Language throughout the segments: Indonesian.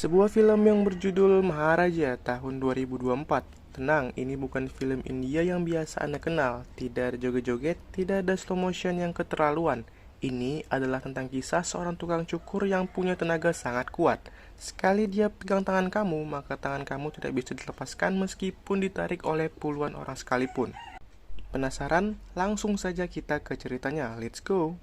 Sebuah film yang berjudul Maharaja tahun 2024. Tenang, ini bukan film India yang biasa Anda kenal. Tidak ada joget-joget, tidak ada slow motion yang keterlaluan. Ini adalah tentang kisah seorang tukang cukur yang punya tenaga sangat kuat. Sekali dia pegang tangan kamu, maka tangan kamu tidak bisa dilepaskan meskipun ditarik oleh puluhan orang sekalipun. Penasaran? Langsung saja kita ke ceritanya. Let's go!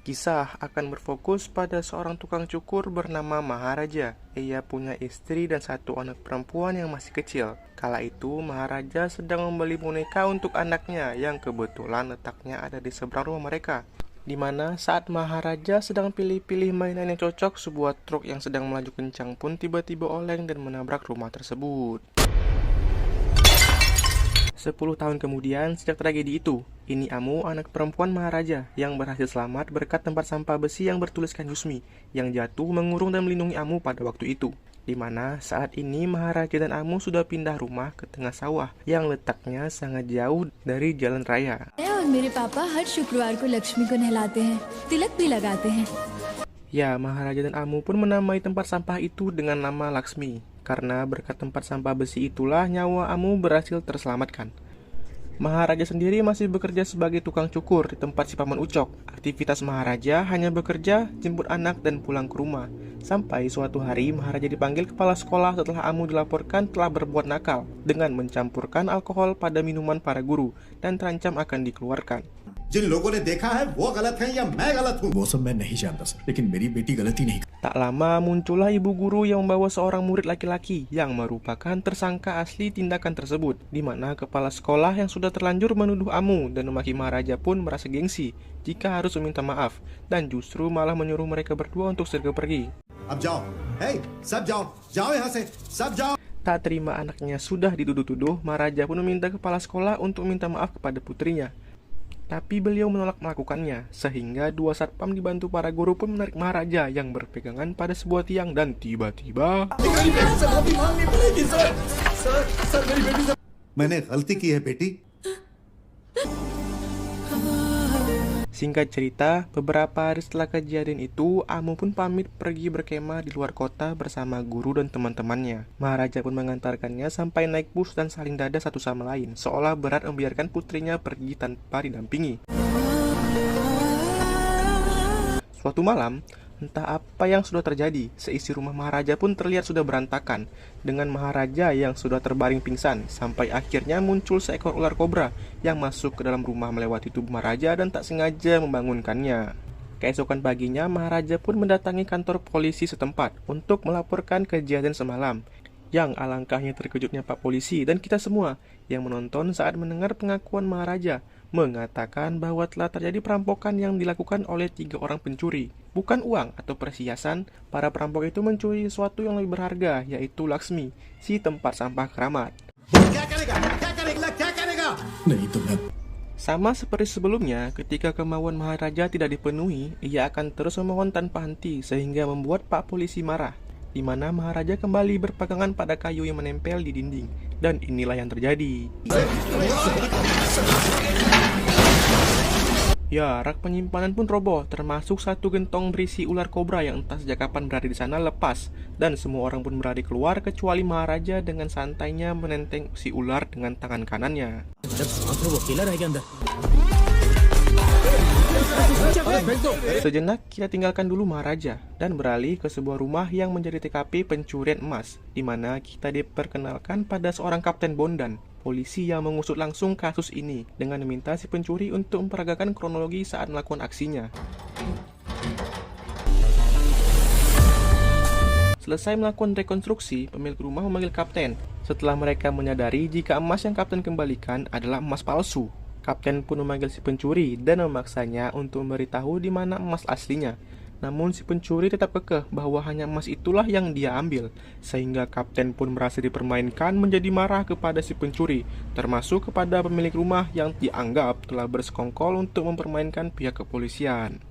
Kisah akan berfokus pada seorang tukang cukur bernama Maharaja. Ia punya istri dan satu anak perempuan yang masih kecil. Kala itu, Maharaja sedang membeli boneka untuk anaknya yang kebetulan letaknya ada di seberang rumah mereka. Di mana saat Maharaja sedang pilih-pilih mainan yang cocok, sebuah truk yang sedang melaju kencang pun tiba-tiba oleng dan menabrak rumah tersebut. 10 tahun kemudian, sejak tragedi itu, ini Amu, anak perempuan Maharaja, yang berhasil selamat berkat tempat sampah besi yang bertuliskan Yusmi, yang jatuh mengurung dan melindungi Amu pada waktu itu. Di mana saat ini Maharaja dan Amu sudah pindah rumah ke tengah sawah, yang letaknya sangat jauh dari jalan raya. और मेरे पापा हर शुक्रवार को लक्ष्मी को नहलाते हैं, तिलक भी लगाते हैं. Ya, Maharaja dan Amu pun menamai tempat sampah itu dengan nama Laksmi. Karena berkat tempat sampah besi itulah nyawa Amu berhasil terselamatkan. Maharaja sendiri masih bekerja sebagai tukang cukur di tempat si Paman Ucok. Aktivitas Maharaja hanya bekerja, jemput anak, dan pulang ke rumah. Sampai suatu hari Maharaja dipanggil kepala sekolah setelah Amu dilaporkan telah berbuat nakal dengan mencampurkan alkohol pada minuman para guru dan terancam akan dikeluarkan. जिन लोगों ने देखा है वो गलत है या मैं गलत हूँ वो सब मैं नहीं जानता सर, लेकिन मेरी बेटी गलती नहीं. Tak lama muncullah ibu guru yang membawa seorang murid laki-laki yang merupakan tersangka asli tindakan tersebut, di mana kepala sekolah yang sudah terlanjur menuduh Amu dan memaki Maharaja pun merasa gengsi jika harus meminta maaf dan justru malah menyuruh mereka berdua untuk segera pergi. अब जाओ, हे, सब जाओ, जाओ यहाँ से, सब जाओ. Tak terima anaknya sudah dituduh-tuduh, Maharaja pun meminta kepala sekolah untuk minta maaf kepada putrinya. Tapi beliau menolak melakukannya, sehingga dua satpam dibantu para guru pun menarik Maharaja yang berpegangan pada sebuah tiang dan tiba-tiba मैंने गलती की है बेटी. Singkat cerita, beberapa hari setelah kejadian itu, Amu pun pamit pergi berkemah di luar kota bersama guru dan teman-temannya. Maharaja pun mengantarkannya sampai naik bus dan saling dada satu sama lain, seolah berat membiarkan putrinya pergi tanpa didampingi. Suatu malam, entah apa yang sudah terjadi, seisi rumah Maharaja pun terlihat sudah berantakan, dengan Maharaja yang sudah terbaring pingsan, sampai akhirnya muncul seekor ular kobra yang masuk ke dalam rumah melewati tubuh Maharaja dan tak sengaja membangunkannya. Keesokan paginya, Maharaja pun mendatangi kantor polisi setempat untuk melaporkan kejadian semalam. Yang alangkahnya terkejutnya Pak Polisi dan kita semua yang menonton saat mendengar pengakuan Maharaja, mengatakan bahwa telah terjadi perampokan yang dilakukan oleh 3 orang pencuri. Bukan uang atau perhiasan, para perampok itu mencuri sesuatu yang lebih berharga, yaitu Laksmi, si tempat sampah keramat. क्या करेगा, क्या करेगा, क्या करेगा. नहीं तो मैं. Sama seperti sebelumnya, ketika kemauan Maharaja tidak dipenuhi, ia akan terus memohon tanpa henti sehingga membuat Pak Polisi marah, di mana Maharaja kembali berpegangan pada kayu yang menempel di dinding. Dan inilah yang terjadi. Ya, rak penyimpanan pun roboh, termasuk satu gentong berisi ular kobra yang entah sejak kapan berada di sana lepas, dan semua orang pun berlari keluar kecuali Maharaja dengan santainya menenteng si ular dengan tangan kanannya. Sejenak kita tinggalkan dulu Maharaja dan beralih ke sebuah rumah yang menjadi TKP pencurian emas, di mana kita diperkenalkan pada seorang Kapten Bondan, polisi yang mengusut langsung kasus ini dengan meminta si pencuri untuk memperagakan kronologi saat melakukan aksinya. Selesai melakukan rekonstruksi, pemilik rumah memanggil kapten setelah mereka menyadari jika emas yang kapten kembalikan adalah emas palsu. Kapten pun memanggil si pencuri dan memaksanya untuk memberitahu di mana emas aslinya. Namun si pencuri tetap kekeh bahwa hanya emas itulah yang dia ambil, sehingga kapten pun merasa dipermainkan menjadi marah kepada si pencuri, termasuk kepada pemilik rumah yang dianggap telah bersekongkol untuk mempermainkan pihak kepolisian.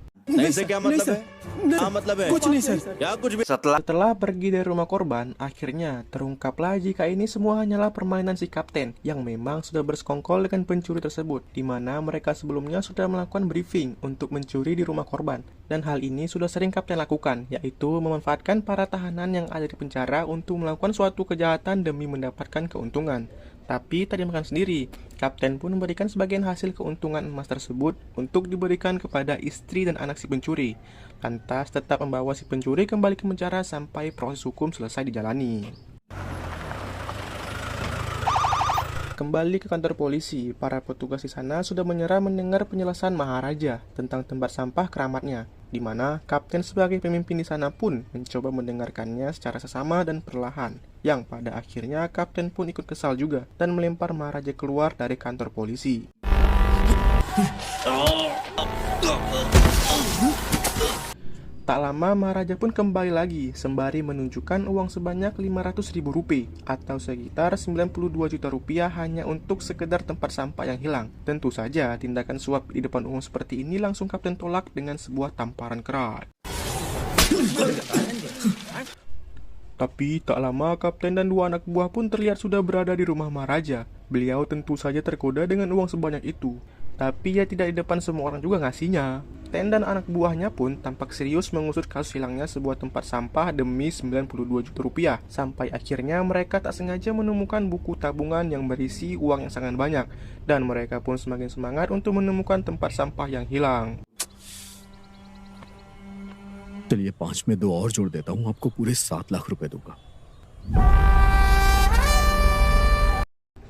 Setelah pergi dari rumah korban, akhirnya terungkaplah jika ini semua hanyalah permainan si kapten yang memang sudah bersekongkol dengan pencuri tersebut, di mana mereka sebelumnya sudah melakukan briefing untuk mencuri di rumah korban. Dan hal ini sudah sering kapten lakukan, yaitu memanfaatkan para tahanan yang ada di penjara untuk melakukan suatu kejahatan demi mendapatkan keuntungan. Tapi tak dimakan sendiri, kapten pun memberikan sebagian hasil keuntungan emas tersebut untuk diberikan kepada istri dan anak si pencuri. Lantas tetap membawa si pencuri kembali ke penjara sampai proses hukum selesai dijalani. Kembali ke kantor polisi, para petugas di sana sudah menyerah mendengar penjelasan Maharaja tentang tempat sampah keramatnya, di mana kapten sebagai pemimpin di sana pun mencoba mendengarkannya secara sesama dan perlahan, yang pada akhirnya kapten pun ikut kesal juga dan melempar Maharaja keluar dari kantor polisi. Tak lama Maharaja pun kembali lagi sembari menunjukkan uang sebanyak 500.000 rupiah atau sekitar 92 juta rupiah hanya untuk sekedar tempat sampah yang hilang. Tentu saja tindakan suap di depan umum seperti ini langsung kapten tolak dengan sebuah tamparan keras. Tapi tak lama kapten dan dua anak buah pun terlihat sudah berada di rumah Maharaja. Beliau tentu saja tergoda dengan uang sebanyak itu. Tapi ya tidak di depan semua orang juga ngasihnya. Ten dan anak buahnya pun tampak serius mengusut kasus hilangnya sebuah tempat sampah demi 92 juta rupiah. Sampai akhirnya mereka tak sengaja menemukan buku tabungan yang berisi uang yang sangat banyak. Dan mereka pun semakin semangat untuk menemukan tempat sampah yang hilang. चलिए 5 में 2 और जोड़ देता हूँ, आपको पूरे 7 लाख रुपए दूंगा।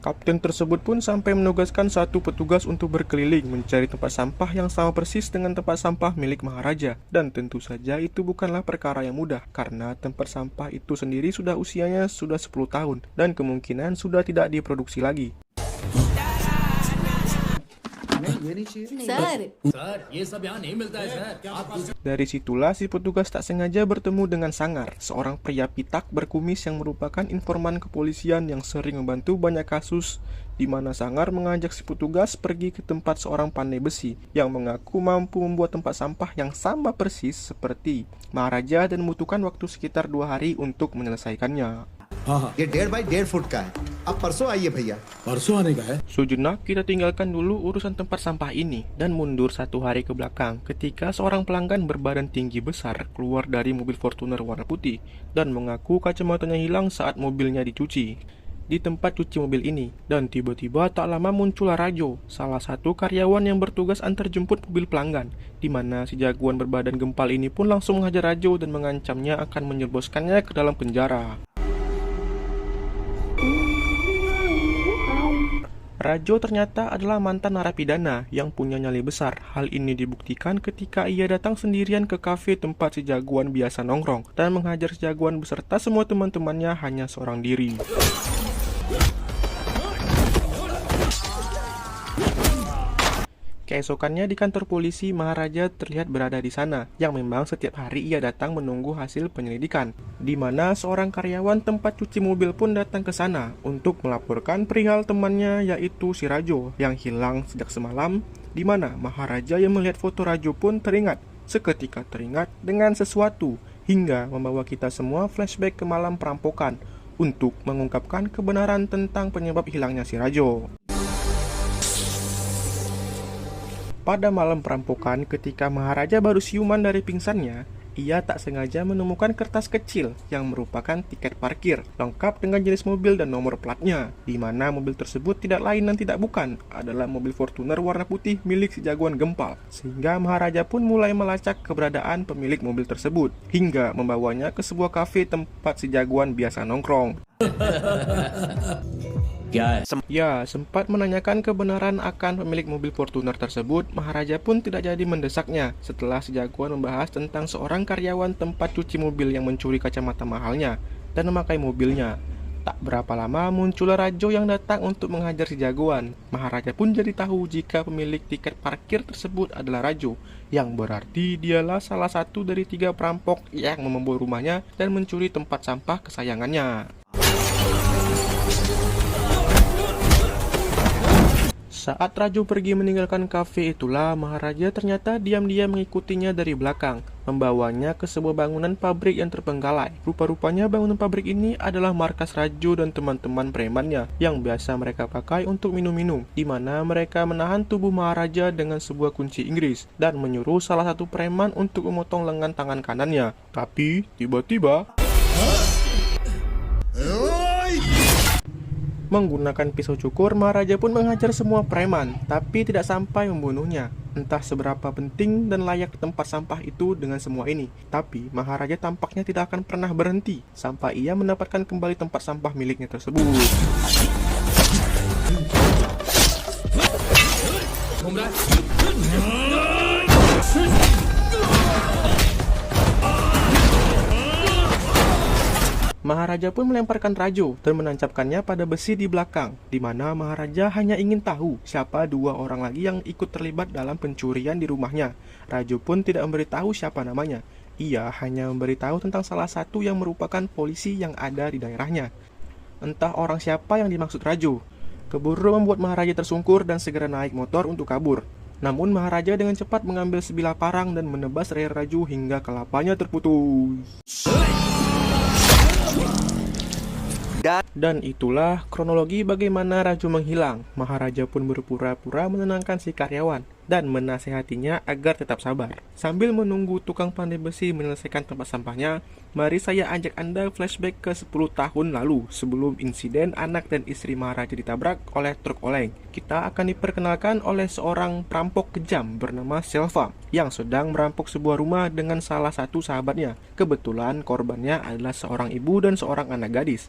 Kapten tersebut pun sampai menugaskan satu petugas untuk berkeliling mencari tempat sampah yang sama persis dengan tempat sampah milik Maharaja. Dan tentu saja itu bukanlah perkara yang mudah, karena tempat sampah itu sendiri sudah usianya sudah 10 tahun dan kemungkinan sudah tidak diproduksi lagi. Dari situlah si petugas tak sengaja bertemu dengan Sangar, seorang pria pitak berkumis yang merupakan informan kepolisian yang sering membantu banyak kasus, di mana Sangar mengajak si petugas pergi ke tempat seorang pandai besi yang mengaku mampu membuat tempat sampah yang sama persis seperti Maharaja dan membutuhkan waktu sekitar 2 hari untuk menyelesaikannya. ये 1.5 बाई 1.5 फुट का है। अब परसों आइए भैया। परसों आने का है? Sejenak kita tinggalkan dulu urusan tempat sampah ini dan mundur 1 hari ke belakang ketika seorang pelanggan berbadan tinggi besar keluar dari mobil Fortuner warna putih dan mengaku kacamatanya hilang saat mobilnya dicuci di tempat cuci mobil ini. Dan tiba-tiba tak lama muncullah Rajo, salah satu karyawan yang bertugas antar jemput mobil pelanggan, di mana si jagoan berbadan gempal ini pun langsung menghajar Rajo dan mengancamnya akan menyerboskannya ke dalam penjara. Rajo ternyata adalah mantan narapidana yang punya nyali besar. Hal ini dibuktikan ketika ia datang sendirian ke kafe tempat si jagoan biasa nongkrong dan menghajar si jagoan beserta semua teman-temannya hanya seorang diri. Keesokannya di kantor polisi, Maharaja terlihat berada di sana, yang memang setiap hari ia datang menunggu hasil penyelidikan, di mana seorang karyawan tempat cuci mobil pun datang ke sana untuk melaporkan perihal temannya yaitu si Rajo yang hilang sejak semalam, di mana Maharaja yang melihat foto Rajo pun seketika teringat dengan sesuatu hingga membawa kita semua flashback ke malam perampokan untuk mengungkapkan kebenaran tentang penyebab hilangnya si Rajo. Pada malam perampokan, ketika Maharaja baru siuman dari pingsannya, ia tak sengaja menemukan kertas kecil yang merupakan tiket parkir, lengkap dengan jenis mobil dan nomor platnya, di mana mobil tersebut tidak lain dan tidak bukan adalah mobil Fortuner warna putih milik si jagoan gempal. Sehingga Maharaja pun mulai melacak keberadaan pemilik mobil tersebut, hingga membawanya ke sebuah kafe tempat si jagoan biasa nongkrong. Ya, sempat menanyakan kebenaran akan pemilik mobil Fortuner tersebut, Maharaja pun tidak jadi mendesaknya setelah si jagoan membahas tentang seorang karyawan tempat cuci mobil yang mencuri kacamata mahalnya dan memakai mobilnya. Tak berapa lama muncul Rajo yang datang untuk menghajar si jagoan. Maharaja pun jadi tahu jika pemilik tiket parkir tersebut adalah Rajo, yang berarti dialah salah satu dari 3 perampok yang membobol rumahnya dan mencuri tempat sampah kesayangannya. Saat Raju pergi meninggalkan kafe itulah, Maharaja ternyata diam-diam mengikutinya dari belakang, membawanya ke sebuah bangunan pabrik yang terbengkalai. Rupa-rupanya bangunan pabrik ini adalah markas Raju dan teman-teman premannya yang biasa mereka pakai untuk minum-minum, di mana mereka menahan tubuh Maharaja dengan sebuah kunci Inggris dan menyuruh salah satu preman untuk memotong lengan tangan kanannya. Tapi tiba-tiba menggunakan pisau cukur, Maharaja pun menghajar semua preman, tapi tidak sampai membunuhnya. Entah seberapa penting dan layak tempat sampah itu dengan semua ini, tapi Maharaja tampaknya tidak akan pernah berhenti sampai ia mendapatkan kembali tempat sampah miliknya tersebut. Maharaja pun melemparkan Raju dan menancapkannya pada besi di belakang, di mana Maharaja hanya ingin tahu siapa dua orang lagi yang ikut terlibat dalam pencurian di rumahnya. Raju pun tidak memberitahu siapa namanya. Ia hanya memberitahu tentang salah satu yang merupakan polisi yang ada di daerahnya. Entah orang siapa yang dimaksud Raju. Keburu membuat Maharaja tersungkur dan segera naik motor untuk kabur. Namun Maharaja dengan cepat mengambil sebilah parang dan menebas leher Raju hingga kelapanya terputus. Dan itulah kronologi bagaimana Raju menghilang. Maharaja pun berpura-pura menenangkan si karyawan dan menasehatinya agar tetap sabar. Sambil menunggu tukang pandai besi menyelesaikan tempat sampahnya, mari saya ajak Anda flashback ke 10 tahun lalu sebelum insiden anak dan istri Maharaja ditabrak oleh truk oleng. Kita akan diperkenalkan oleh seorang perampok kejam bernama Selvam yang sedang merampok sebuah rumah dengan salah satu sahabatnya. Kebetulan korbannya adalah seorang ibu dan seorang anak gadis.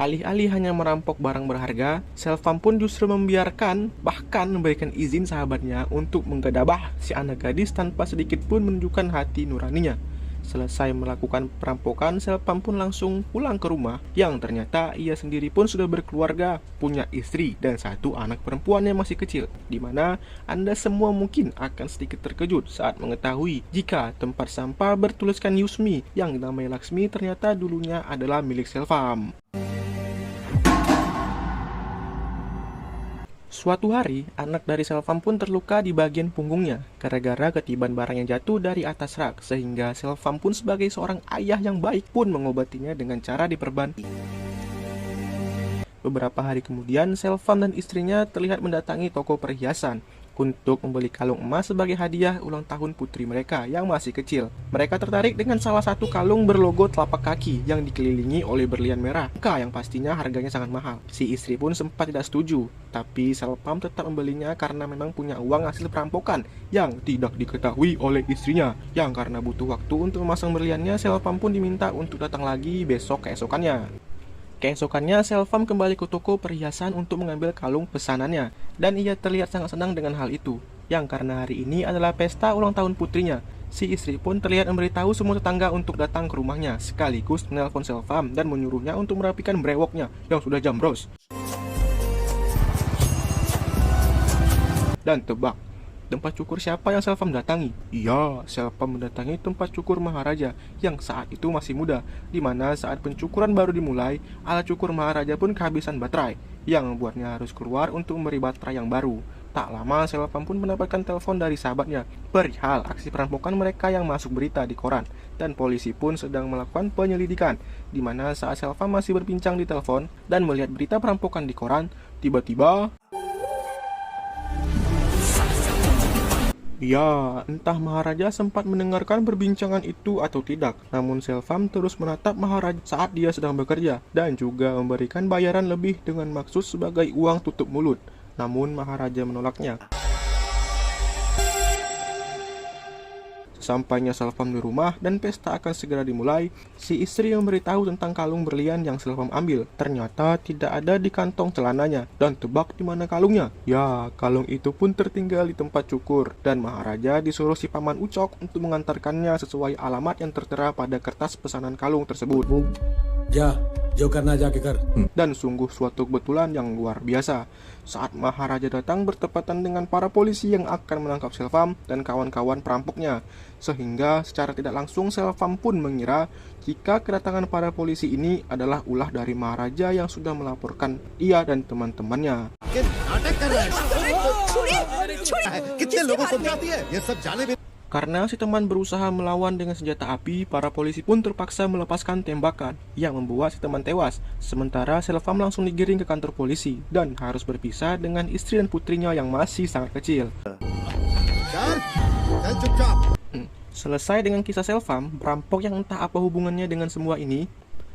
Alih-alih hanya merampok barang berharga, Selvam pun justru membiarkan, bahkan memberikan izin sahabatnya untuk menggedabah si anak gadis tanpa sedikit pun menunjukkan hati nuraninya. Selesai melakukan perampokan, Selvam pun langsung pulang ke rumah yang ternyata ia sendiri pun sudah berkeluarga, punya istri dan satu anak perempuan yang masih kecil, di mana Anda semua mungkin akan sedikit terkejut saat mengetahui jika tempat sampah bertuliskan Yusmi yang dinamai Laksmi ternyata dulunya adalah milik Selvam. Suatu hari, anak dari Selvam pun terluka di bagian punggungnya gara-gara ketiban barang yang jatuh dari atas rak, sehingga Selvam pun sebagai seorang ayah yang baik pun mengobatinya dengan cara diperban. Beberapa hari kemudian, Selvam dan istrinya terlihat mendatangi toko perhiasan untuk membeli kalung emas sebagai hadiah ulang tahun putri mereka yang masih kecil. Mereka tertarik dengan salah satu kalung berlogo telapak kaki yang dikelilingi oleh berlian merah, yang pastinya harganya sangat mahal. Si istri pun sempat tidak setuju, tapi Selvam tetap membelinya karena memang punya uang hasil perampokan yang tidak diketahui oleh istrinya. Yang karena butuh waktu untuk memasang berliannya, Selvam pun diminta untuk datang lagi besok keesokannya. Keesokannya, Selvam kembali ke toko perhiasan untuk mengambil kalung pesanannya, dan ia terlihat sangat senang dengan hal itu, yang karena hari ini adalah pesta ulang tahun putrinya. Si istri pun terlihat memberitahu semua tetangga untuk datang ke rumahnya, sekaligus menelpon Selvam dan menyuruhnya untuk merapikan brewoknya yang sudah jambros. Dan tebak, tempat cukur siapa yang Selvam datangi? Iya, Selvam mendatangi tempat cukur Maharaja yang saat itu masih muda, di mana saat pencukuran baru dimulai, alat cukur Maharaja pun kehabisan baterai, yang membuatnya harus keluar untuk memberi baterai yang baru. Tak lama, Selvam pun mendapatkan telepon dari sahabatnya perihal aksi perampokan mereka yang masuk berita di koran, dan polisi pun sedang melakukan penyelidikan, di mana saat Selvam masih berbincang di telepon dan melihat berita perampokan di koran, tiba-tiba ya, entah Maharaja sempat mendengarkan perbincangan itu atau tidak, namun Selvam terus menatap Maharaja saat dia sedang bekerja dan juga memberikan bayaran lebih dengan maksud sebagai uang tutup mulut. Namun Maharaja menolaknya. Sampainya Selvam di rumah dan pesta akan segera dimulai, si istri memberitahu tentang kalung berlian yang Selvam ambil. Ternyata tidak ada di kantong celananya, dan tebak di mana kalungnya? Ya, kalung itu pun tertinggal di tempat cukur, dan Maharaja disuruh si paman Ucok untuk mengantarkannya sesuai alamat yang tertera pada kertas pesanan kalung tersebut. Ya, जो करना जाके कर. Dan sungguh suatu kebetulan yang luar biasa saat Maharaja datang bertepatan dengan para polisi yang akan menangkap Selvam dan kawan-kawan perampoknya, sehingga secara tidak langsung Selvam pun mengira jika kedatangan para polisi ini adalah ulah dari Maharaja yang sudah melaporkan ia dan teman-temannya. के नाटक कर रहा है कितने लोगों को जाती है ये सब जाने भी Karena si teman berusaha melawan dengan senjata api, para polisi pun terpaksa melepaskan tembakan yang membuat si teman tewas. Sementara Selvam langsung digiring ke kantor polisi dan harus berpisah dengan istri dan putrinya yang masih sangat kecil. चल चल चुपचाप Selesai dengan kisah Selvam, perampok yang entah apa hubungannya dengan semua ini,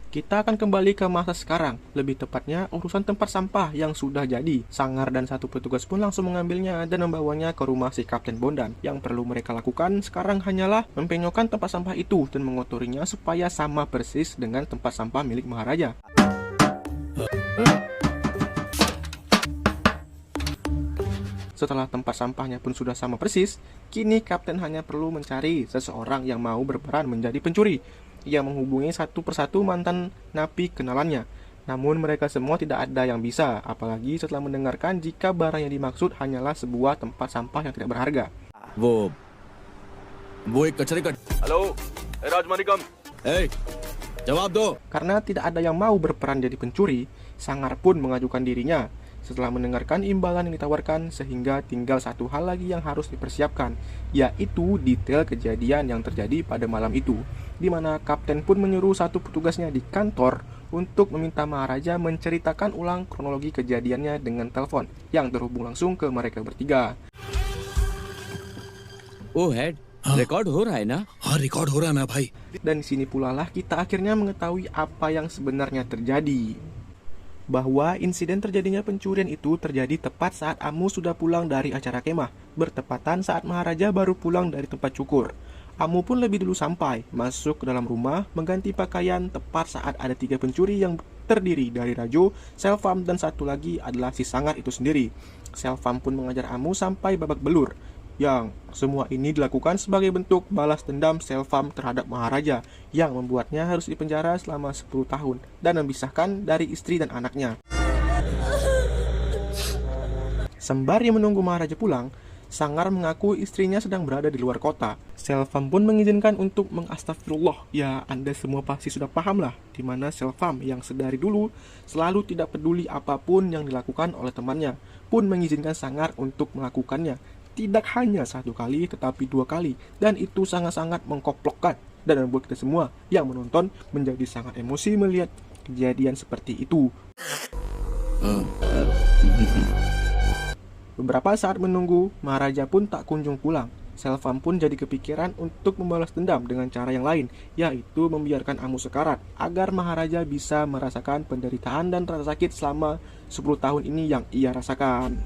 kita akan kembali ke masa sekarang, lebih tepatnya urusan tempat sampah yang sudah jadi. Sangar dan satu petugas pun langsung mengambilnya dan membawanya ke rumah si Kapten Bondan. Yang perlu mereka lakukan sekarang hanyalah mempenyokkan tempat sampah itu dan mengotorinya supaya sama persis dengan tempat sampah milik Maharaja. Setelah tempat sampahnya pun sudah sama persis, kini Kapten hanya perlu mencari seseorang yang mau berperan menjadi pencuri. Ia menghubungi satu persatu mantan napi kenalannya. Namun mereka semua tidak ada yang bisa, apalagi setelah mendengarkan jika barang yang dimaksud hanyalah sebuah tempat sampah yang tidak berharga. वो एक कचरे का हेलो राजमानिकम जवाब दो Karena tidak ada yang mau berperan jadi pencuri, Sangar pun mengajukan dirinya. Setelah mendengarkan imbalan yang ditawarkan, sehingga tinggal satu hal lagi yang harus dipersiapkan, yaitu detail kejadian yang terjadi pada malam itu, di mana Kapten pun menyuruh satu petugasnya di kantor untuk meminta Maharaja menceritakan ulang kronologi kejadiannya dengan telepon yang terhubung langsung ke mereka bertiga. ओ head record हो रहा है ना हाँ रिकॉर्ड हो रहा है ना भाई Dan di sini pula lah kita akhirnya mengetahui apa yang sebenarnya terjadi. Bahwa insiden terjadinya pencurian itu terjadi tepat saat Amu sudah pulang dari acara kemah, bertepatan saat Maharaja baru pulang dari tempat cukur. Amu pun lebih dulu sampai, masuk ke dalam rumah, mengganti pakaian tepat saat ada 3 pencuri yang terdiri dari Rajo, Selvam, dan satu lagi adalah si Sangar itu sendiri. Selvam pun mengajar Amu sampai babak belur. Yang semua ini dilakukan sebagai bentuk balas dendam Selvam terhadap Maharaja yang membuatnya harus dipenjara selama 10 tahun dan memisahkan dari istri dan anaknya. Sembari menunggu Maharaja pulang, Sangar mengaku istrinya sedang berada di luar kota. Selvam pun mengizinkan untuk mengastagfirullah. Ya, Anda semua pasti sudah paham lah, di mana Selvam yang sedari dulu selalu tidak peduli apapun yang dilakukan oleh temannya, pun mengizinkan Sangar untuk melakukannya. Tidak hanya 1 kali, tetapi 2 kali. Dan itu sangat-sangat mengkoplokkan dan membuat kita semua yang menonton menjadi sangat emosi melihat kejadian seperti itu. Beberapa saat menunggu, Maharaja pun tak kunjung pulang. Selvam pun jadi kepikiran untuk membalas dendam dengan cara yang lain, yaitu membiarkan Amu sekarat, agar Maharaja bisa merasakan penderitaan dan rasa sakit selama 10 tahun ini yang ia rasakan.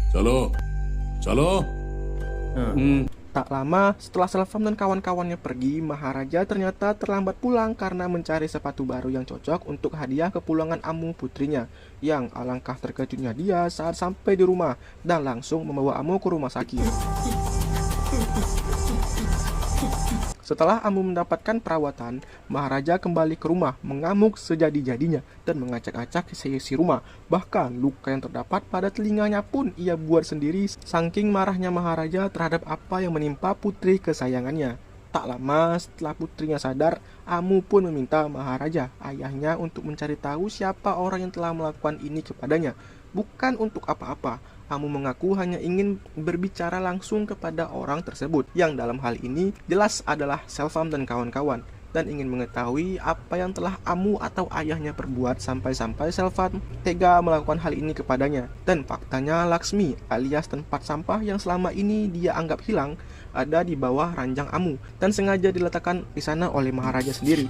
चलो चलो Tak lama setelah Selvam dan kawan-kawannya pergi, Maharaja ternyata terlambat pulang karena mencari sepatu baru yang cocok untuk hadiah kepulangan Amu putrinya. Yang alangkah terkejutnya dia saat sampai di rumah dan langsung membawa Amu ke rumah sakit. Setelah Amu mendapatkan perawatan, Maharaja kembali ke rumah mengamuk sejadi-jadinya dan mengacak-acak isi rumah. Bahkan luka yang terdapat pada telinganya pun ia buat sendiri saking marahnya Maharaja terhadap apa yang menimpa putri kesayangannya. Tak lama setelah putrinya sadar, Amu pun meminta Maharaja, ayahnya, untuk mencari tahu siapa orang yang telah melakukan ini kepadanya. Bukan untuk apa-apa, Amu mengaku hanya ingin berbicara langsung kepada orang tersebut, yang dalam hal ini jelas adalah Selvam dan kawan-kawan, dan ingin mengetahui apa yang telah Amu atau ayahnya perbuat sampai-sampai Selvam tega melakukan hal ini kepadanya. Dan faktanya Laksmi alias tempat sampah yang selama ini dia anggap hilang ada di bawah ranjang Amu dan sengaja diletakkan di sana oleh Maharaja sendiri.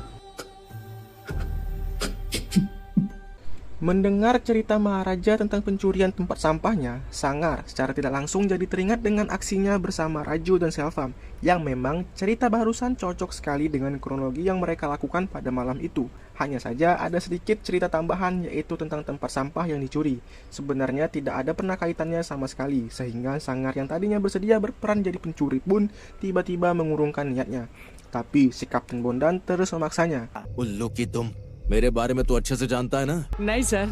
Mendengar cerita Maharaja tentang pencurian tempat sampahnya, Sangar secara tidak langsung jadi teringat dengan aksinya bersama Rajo dan Selvam, yang memang cerita barusan cocok sekali dengan kronologi yang mereka lakukan pada malam itu. Hanya saja ada sedikit cerita tambahan, yaitu tentang tempat sampah yang dicuri. Sebenarnya tidak ada pernah kaitannya sama sekali, sehingga Sangar yang tadinya bersedia berperan jadi pencuri pun tiba-tiba mengurungkan niatnya. Tapi si Kapten Bondan terus memaksanya. उल्लू की तुम मेरे बारे में तो अच्छे से जानता है ना नहीं सर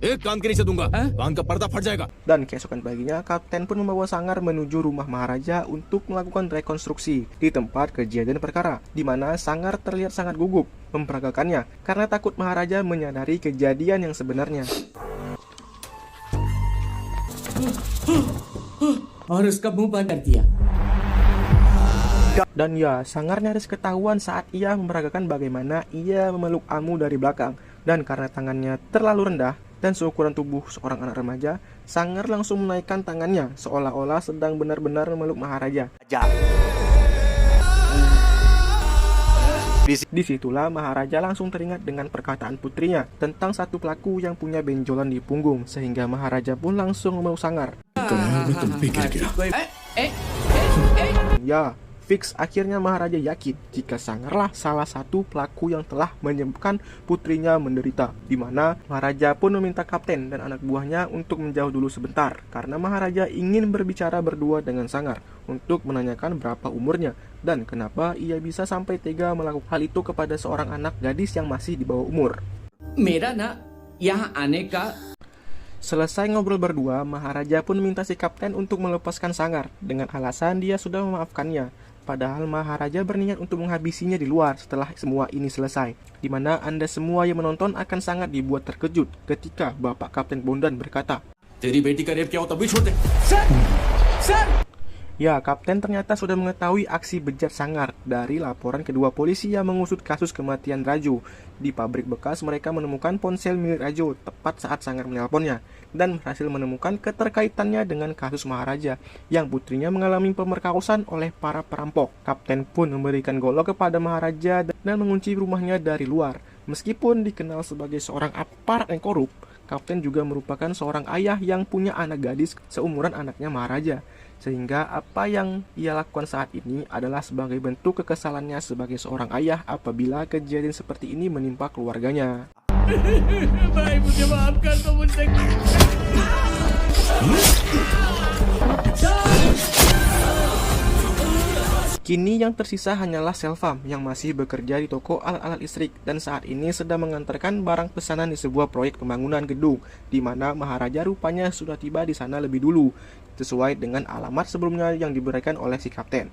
एक कान के नीचे दूंगा कान का पर्दा फट जाएगा Dan keesokan paginya, Kapten pun membawa Sangar menuju rumah Maharaja untuk melakukan rekonstruksi di tempat kejadian perkara, di mana Sangar terlihat sangat gugup. memperagakannya karena takut Maharaja menyadari kejadian yang sebenarnya. और उसका मुंह बंद कर दिया। Dan ya, Sangar nyaris ketahuan saat ia memperagakan bagaimana ia memeluk Amu dari belakang. Dan karena tangannya terlalu rendah dan seukuran tubuh seorang anak remaja, Sangar langsung menaikkan tangannya seolah-olah sedang benar-benar memeluk Maharaja. Disitulah Maharaja langsung teringat dengan perkataan putrinya tentang satu pelaku yang punya benjolan di punggung, sehingga Maharaja pun langsung memeluk Sangar. कनाल में तुम भी गिर गिरा Ya, fix akhirnya Maharaja yakin jika Sangarlah salah satu pelaku yang telah menyebabkan putrinya menderita, di mana Maharaja pun meminta kapten dan anak buahnya untuk menjauh dulu sebentar karena Maharaja ingin berbicara berdua dengan Sangar untuk menanyakan berapa umurnya dan kenapa ia bisa sampai tega melakukan hal itu kepada seorang anak gadis yang masih di bawah umur. मेरा ना यहाँ आने का Selesai ngobrol berdua, Maharaja pun minta si kapten untuk melepaskan Sangar dengan alasan dia sudah memaafkannya. Padahal Maharaja berniat untuk menghabisinya di luar setelah semua ini selesai. Di mana Anda semua yang menonton akan sangat dibuat terkejut ketika Bapak Kapten Bondan berkata, तेरी बेटी का रेप किया हो तब भी छोड़ दे। ya, Kapten ternyata sudah mengetahui aksi bejat Sangar dari laporan kedua polisi yang mengusut kasus kematian Raju. Di pabrik bekas mereka menemukan ponsel milik Raju tepat saat Sangar menelponnya dan berhasil menemukan keterkaitannya dengan kasus Maharaja yang putrinya mengalami pemerkosaan oleh para perampok. Kapten pun memberikan golok kepada Maharaja dan mengunci rumahnya dari luar. Meskipun dikenal sebagai seorang aparat yang korup, Kapten juga merupakan seorang ayah yang punya anak gadis seumuran anaknya Maharaja. Sehingga apa yang ia lakukan saat ini adalah sebagai bentuk kekesalannya sebagai seorang ayah apabila kejadian seperti ini menimpa keluarganya. भाई मुझे माफ कर दो मुझसे Kini yang tersisa hanyalah Selvam yang masih bekerja di toko alat-alat listrik dan saat ini sedang mengantarkan barang pesanan di sebuah proyek pembangunan gedung di mana Maharaja rupanya sudah tiba di sana lebih dulu sesuai dengan alamat sebelumnya yang diberikan oleh si kapten.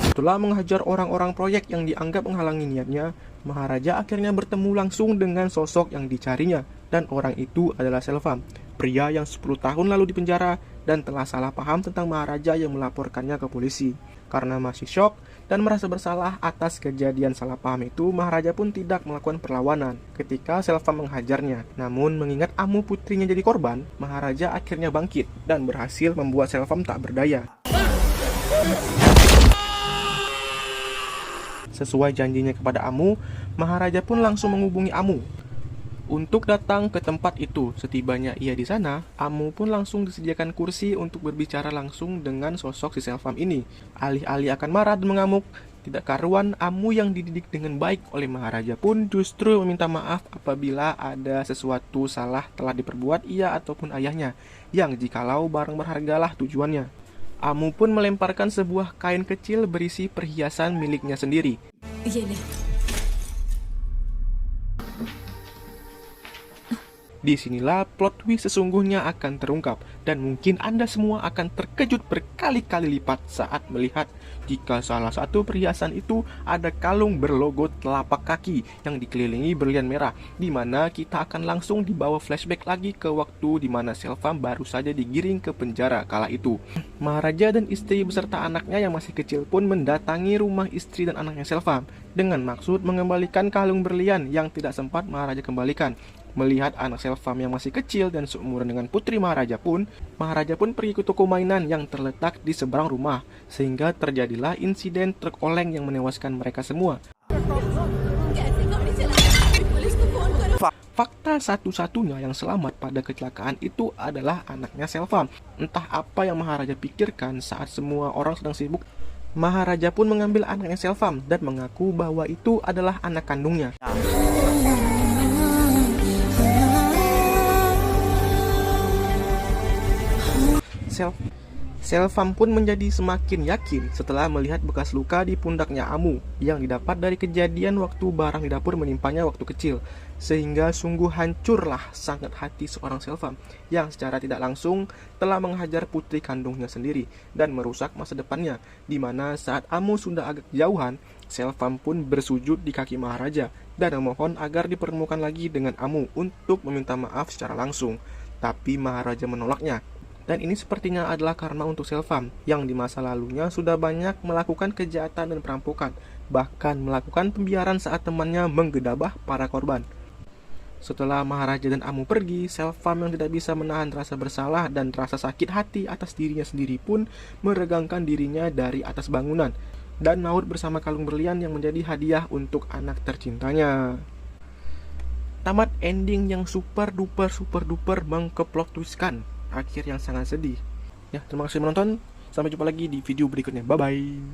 Setelah menghajar orang-orang proyek yang dianggap menghalangi niatnya, Maharaja akhirnya bertemu langsung dengan sosok yang dicarinya dan orang itu adalah Selvam, pria yang 10 tahun lalu dipenjara dan telah salah paham tentang Maharaja yang melaporkannya ke polisi. Karena masih syok dan merasa bersalah atas kejadian salah paham itu, Maharaja pun tidak melakukan perlawanan ketika Selvam menghajarnya. Namun mengingat Amu putrinya jadi korban, Maharaja akhirnya bangkit dan berhasil membuat Selvam tak berdaya. Sesuai janjinya kepada Amu, Maharaja pun langsung menghubungi Amu untuk datang ke tempat itu. Setibanya ia di sana, Amu pun langsung disediakan kursi untuk berbicara langsung dengan sosok si Selvam ini. Alih-alih akan marah dan mengamuk, tidak karuan Amu yang dididik dengan baik oleh Maharaja pun justru meminta maaf apabila ada sesuatu salah telah diperbuat ia ataupun ayahnya, yang jikalau barang berhargalah tujuannya. Amu pun melemparkan sebuah kain kecil berisi perhiasan miliknya sendiri. ये ले। Disinilah plot twist sesungguhnya akan terungkap dan mungkin Anda semua akan terkejut berkali-kali lipat saat melihat jika salah satu perhiasan itu ada kalung berlogo telapak kaki yang dikelilingi berlian merah, di mana kita akan langsung dibawa flashback lagi ke waktu di mana Selvam baru saja digiring ke penjara kala itu. Maharaja dan istri beserta anaknya yang masih kecil pun mendatangi rumah istri dan anaknya Selvam dengan maksud mengembalikan kalung berlian yang tidak sempat Maharaja kembalikan. Melihat anak Selvam yang masih kecil dan seumuran dengan putri Maharaja pun pergi ke toko mainan yang terletak di seberang rumah, sehingga terjadilah insiden truk oleng yang menewaskan mereka semua. Fakta satu-satunya yang selamat pada kecelakaan itu adalah anaknya Selvam. Entah apa yang Maharaja pikirkan saat semua orang sedang sibuk, Maharaja pun mengambil anaknya Selvam dan mengaku bahwa itu adalah anak kandungnya. Selvam pun menjadi semakin yakin setelah melihat bekas luka di pundaknya Amu yang didapat dari kejadian waktu barang di dapur menimpanya waktu kecil. Sehingga sungguh hancurlah sangat hati seorang Selvam yang secara tidak langsung telah menghajar putri kandungnya sendiri dan merusak masa depannya, di mana saat Amu sudah agak jauhan, Selvam pun bersujud di kaki Maharaja dan memohon agar dipertemukan lagi dengan Amu untuk meminta maaf secara langsung. Tapi Maharaja menolaknya. Dan ini sepertinya adalah karma untuk Selvam yang di masa lalunya sudah banyak melakukan kejahatan dan perampokan, bahkan melakukan pembiaran saat temannya menggedabah para korban. Setelah Maharaja dan Amu pergi, Selvam yang tidak bisa menahan rasa bersalah dan rasa sakit hati atas dirinya sendiri pun meregangkan dirinya dari atas bangunan dan maut bersama kalung berlian yang menjadi hadiah untuk anak tercintanya. Tamat ending yang super duper mengkeplot twistkan, akhir yang sangat sedih. Ya, terima kasih menonton. Sampai jumpa lagi di video berikutnya. Bye bye.